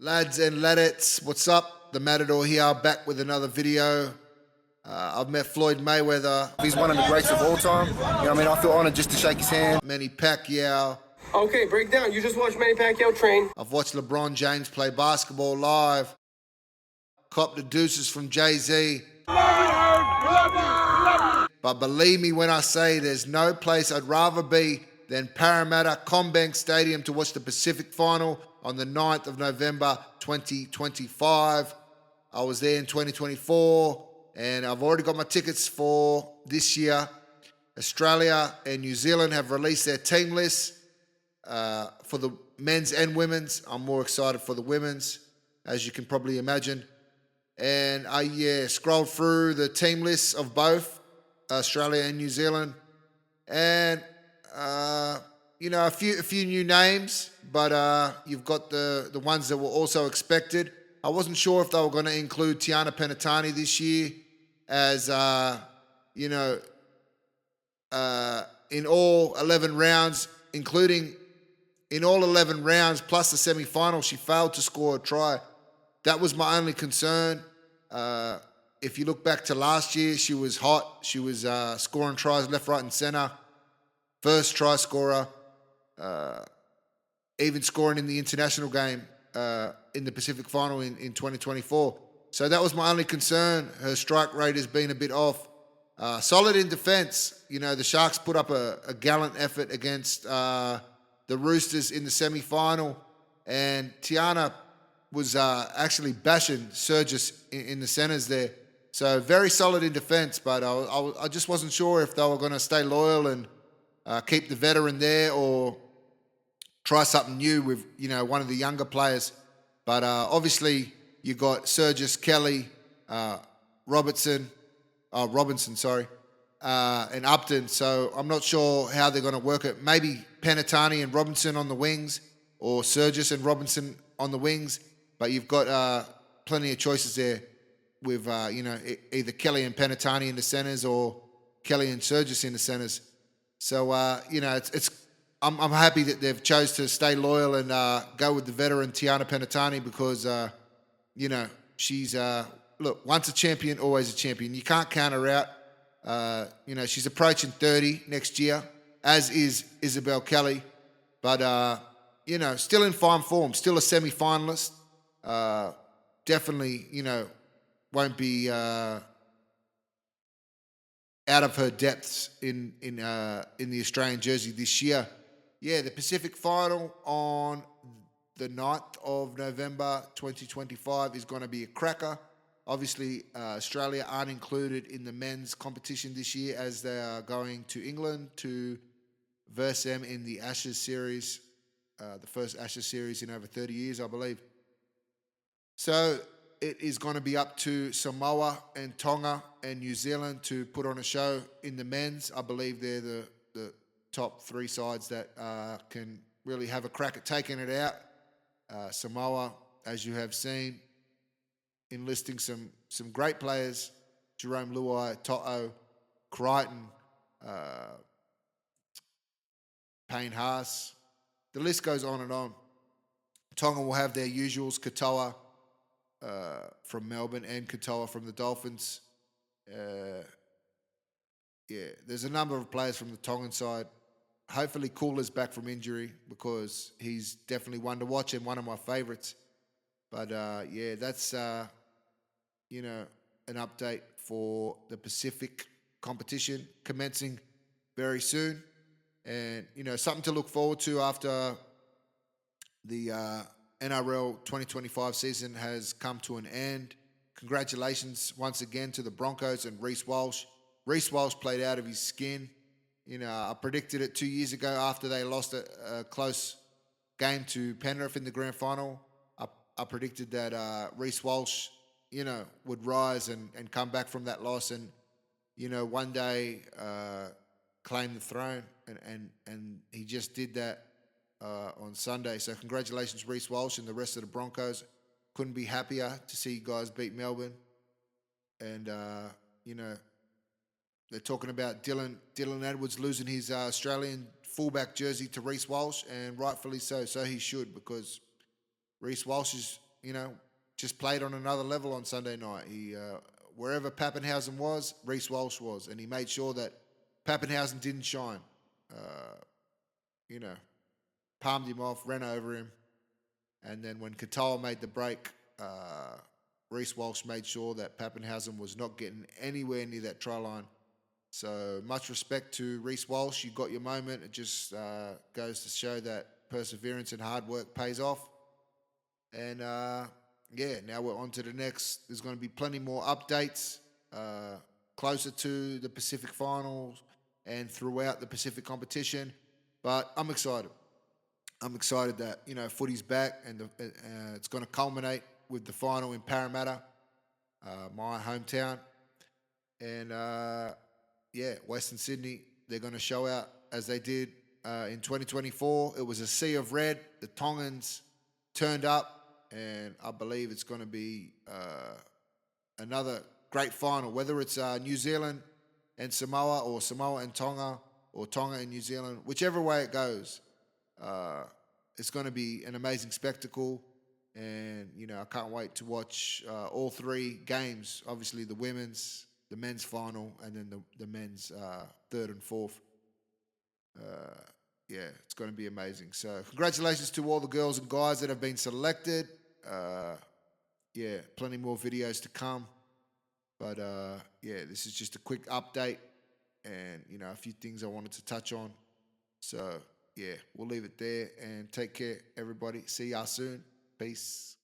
Lads and ladettes, what's up? The Mattador here, back with another video. I've met Floyd Mayweather. He's one of the greats of all time. You know what I mean? I feel honored just to shake his hand. Manny Pacquiao. Okay, break down. You just watched Manny Pacquiao train. I've watched LeBron James play basketball live. Cop the deuces from Jay-Z. But believe me when I say there's no place I'd rather be than Parramatta CommBank Stadium to watch the Pacific Final on the 9th of November 2025. I was there in 2024 and I've already got my tickets for this year. Australia and New Zealand have released their team lists for the men's and women's. I'm more excited for the women's, as you can probably imagine. And I scrolled through the team lists of both Australia and New Zealand, and a few new names, but you've got the ones that were also expected. I wasn't sure if they were going to include Tiana Penitani this year, as in all 11 rounds, including in all 11 rounds plus the semi-final, she failed to score a try. That was my only concern. If you look back to last year, she was hot. She was scoring tries left, right, and centre. First try scorer, even scoring in the international game in the Pacific Final in 2024. So that was my only concern. Her strike rate has been a bit off. Solid in defence. You know, the Sharks put up a gallant effort against the Roosters in the semi-final, and Tiana was actually bashing Surges in the centres there. So very solid in defence, but I just wasn't sure if they were going to stay loyal and keep the veteran there or try something new with, one of the younger players. But obviously you got Surges, Kelly, Robinson, and Upton. So I'm not sure how they're going to work it. Maybe Penitani and Robinson on the wings, or Surges and Robinson on the wings. But you've got plenty of choices there with, either Kelly and Penitani in the centres or Kelly and Surges in the centres. So, I'm happy that they've chose to stay loyal and go with the veteran Tiana Penitani because, she's, once a champion, always a champion. You can't count her out. She's approaching 30 next year, as is Isabel Kelly. But, still in fine form, still a semi-finalist. Definitely, won't be out of her depths in the Australian jersey this year. Yeah, the Pacific Final on the 9th of November 2025 is going to be a cracker. Obviously, Australia aren't included in the men's competition this year as they are going to England to verse them in the Ashes series, the first Ashes series in over 30 years, I believe. So it is going to be up to Samoa and Tonga and New Zealand to put on a show in the men's. I believe they're the top three sides that can really have a crack at taking it out. Samoa, as you have seen, enlisting some great players: Jerome Luai, To'o, Crichton, Payne Haas. The list goes on and on. Tonga will have their usuals: Katoa from Melbourne and Katoa from the Dolphins. There's a number of players from the Tongan side. Hopefully Cooler's back from injury because he's definitely one to watch and one of my favourites. But that's an update for the Pacific competition commencing very soon, and something to look forward to after the NRL 2025 season has come to an end. Congratulations once again to the Broncos and Reece Walsh. Reece Walsh played out of his skin. I predicted it 2 years ago after they lost a close game to Penrith in the grand final. I predicted that Reece Walsh, would rise and come back from that loss and, one day claim the throne. And he just did that on Sunday. So congratulations, Reece Walsh and the rest of the Broncos. Couldn't be happier to see you guys beat Melbourne. And, they're talking about Dylan Edwards losing his Australian fullback jersey to Reece Walsh, and rightfully so. So he should, because Reece Walsh is just played on another level on Sunday night. He wherever Pappenhausen was, Reece Walsh was, and he made sure that Pappenhausen didn't shine. You know, palmed him off, ran over him, and then when Katoa made the break, Reece Walsh made sure that Pappenhausen was not getting anywhere near that try line. So much respect to Reece Walsh. You got your moment. It just goes to show that perseverance and hard work pays off. And now we're on to the next. There's going to be plenty more updates closer to the Pacific Finals and throughout the Pacific competition. But I'm excited. I'm excited that, footy's back and it's going to culminate with the final in Parramatta, my hometown. And, Western Sydney, they're going to show out as they did in 2024. It was a sea of red. The Tongans turned up, and I believe it's going to be another great final, whether it's New Zealand and Samoa or Samoa and Tonga or Tonga and New Zealand, whichever way it goes. It's going to be an amazing spectacle, and I can't wait to watch all three games. Obviously, the men's final, and then the men's third and fourth. It's going to be amazing. So, congratulations to all the girls and guys that have been selected. Plenty more videos to come. But this is just a quick update, and a few things I wanted to touch on. So we'll leave it there and take care, everybody. See y'all soon. Peace.